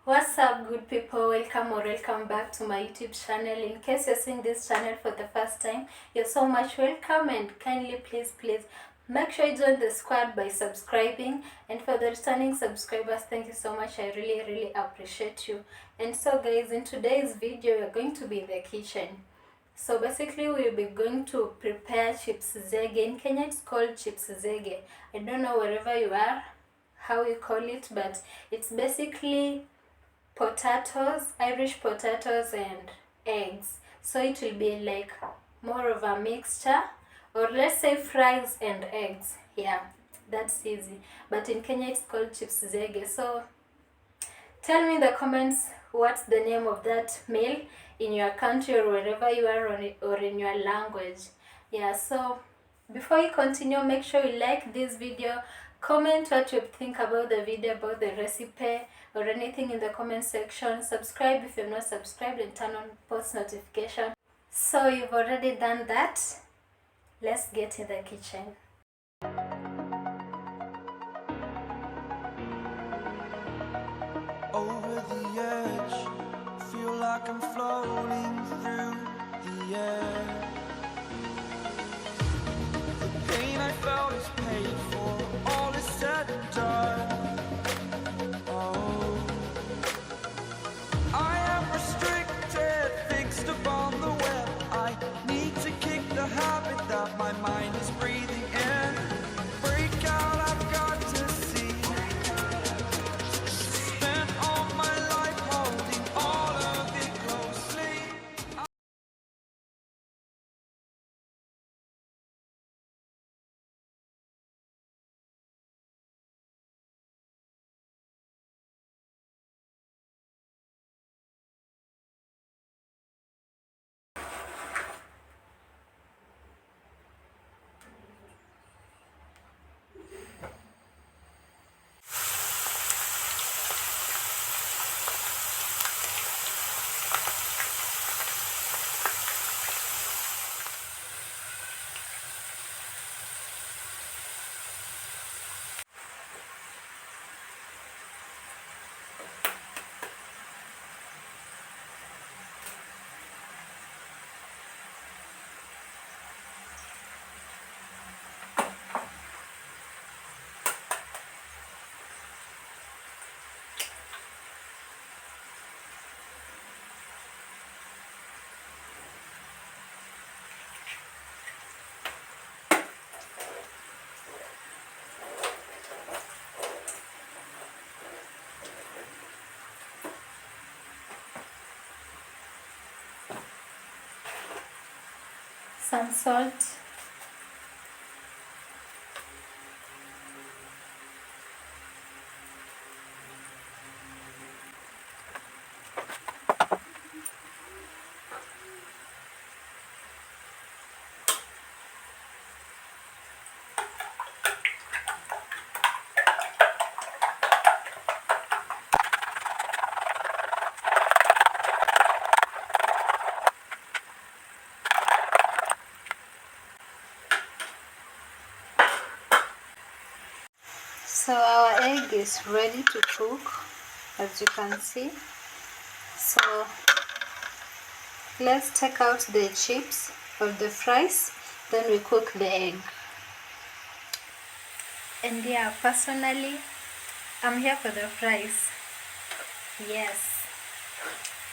What's up, good people? Welcome back to my YouTube channel. In case you're seeing this channel for the first time, you're so much welcome, and kindly please make sure you join the squad by subscribing. And for the returning subscribers, thank you so much. I really appreciate you. And so guys, in today's video we're going to be in the kitchen. So basically we'll be going to prepare chips-zege. In Kenya it's called chips-zege. I don't know wherever you are how you call it, but it's basically potatoes, Irish potatoes and eggs. So it will be like more of a mixture, or let's say fries and eggs. Yeah, that's easy. But in Kenya it's called chips-zege. So tell me in the comments what's the name of that meal in your country or wherever you are, or in your language. Yeah, so before you continue, make sure you like this video, comment what you think about the video, about the recipe or anything in the comment section. Subscribe if you're not subscribed, and turn on post notification. So you've already done that. Let's get in the kitchen. Over the edge, feel like I'm floating through the air. The pain I felt is paid for, all is said and done. Oh, I am restricted, fixed upon the web. I need to kick the habit that my mind is breathing in. Break out, I've got to see. Spent all my life holding all of it closely. Some salt, so our egg is ready to cook, as you can see. So let's take out the chips of the fries, then we cook the egg. And yeah, personally I'm here for the fries. Yes,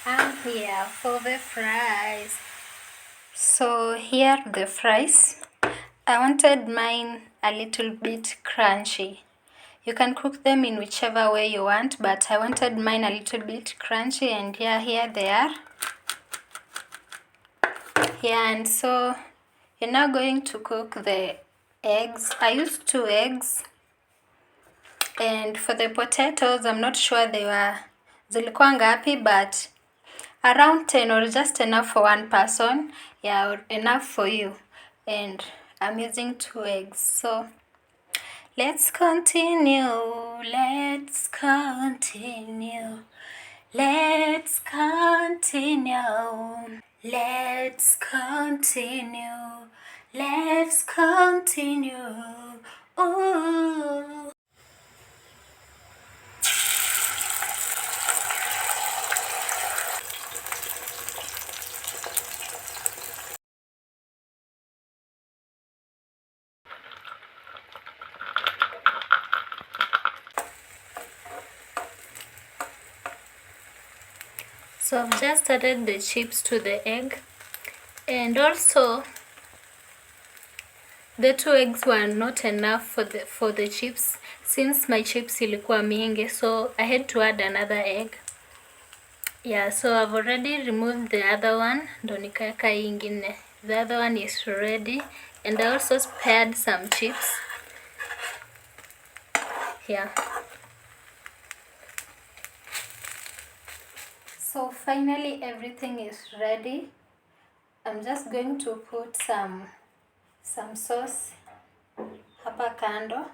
I'm here for the fries. So here are the fries. I wanted mine a little bit crunchy. You can cook them in whichever way you want, but I wanted mine a little bit crunchy, and yeah, here they are. Yeah, and so you're now going to cook the eggs. I used 2 eggs. And for the potatoes, I'm not sure they were zilikuwa ngapi, but around 10, or just enough for one person. Yeah, or enough for you. And I'm using 2 eggs. So let's continue. Let's continue. Let's continue. Let's continue. Let's continue. Ooh. So I've just added the chips to the egg, and also the 2 eggs were not enough for the chips since my chips ilikuwa mingi, so I had to add another egg. Yeah, so I've already removed the other one, ndo nikaweka hii ingine. The other one is ready, and I also spared some chips. Yeah. So finally everything is ready. I'm just going to put some sauce hapa kando.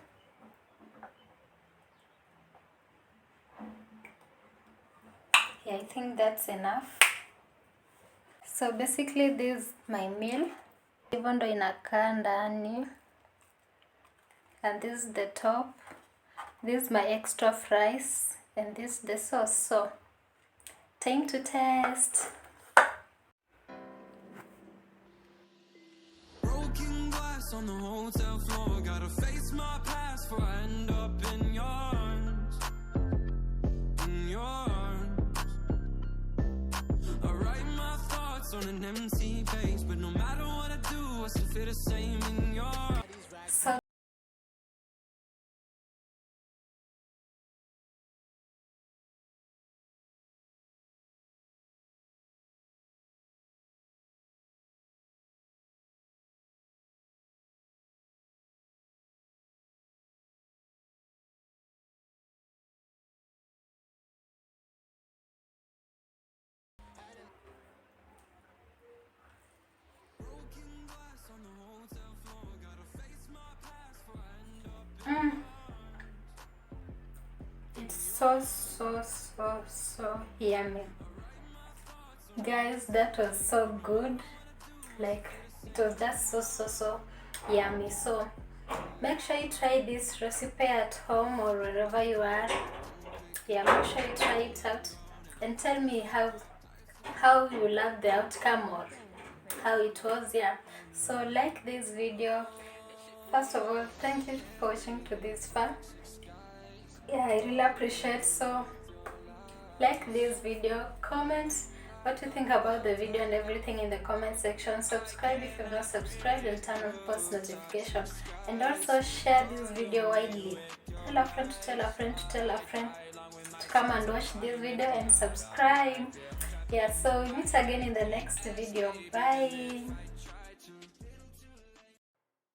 Yeah, I think that's enough. So basically this is my meal. Hivyo ndo inakaa ndani. And this is the top. This is my extra fries. And this is the sauce. So time to test. Broken glass on the hotel floor. Gotta face my past before I end up in your arms. In your arms. I write my thoughts on an empty page, but no matter what I do, I still feel the same in your arms. So it's so yummy. Guys, that was so good. Like, it was just so yummy. So make sure you try this recipe at home or wherever you are. Yeah, make sure you try it out and tell me how you love the outcome or how it was. Yeah, so like this video. First of all, thank you for watching to this far. Yeah, I really appreciate. So like this video, comment what you think about the video and everything in the comment section. Subscribe if you've not subscribed and turn on post notification, and also share this video widely. Tell a friend to tell a friend to tell a friend to come and watch this video and subscribe. Yeah, so we meet again in the next video. Bye.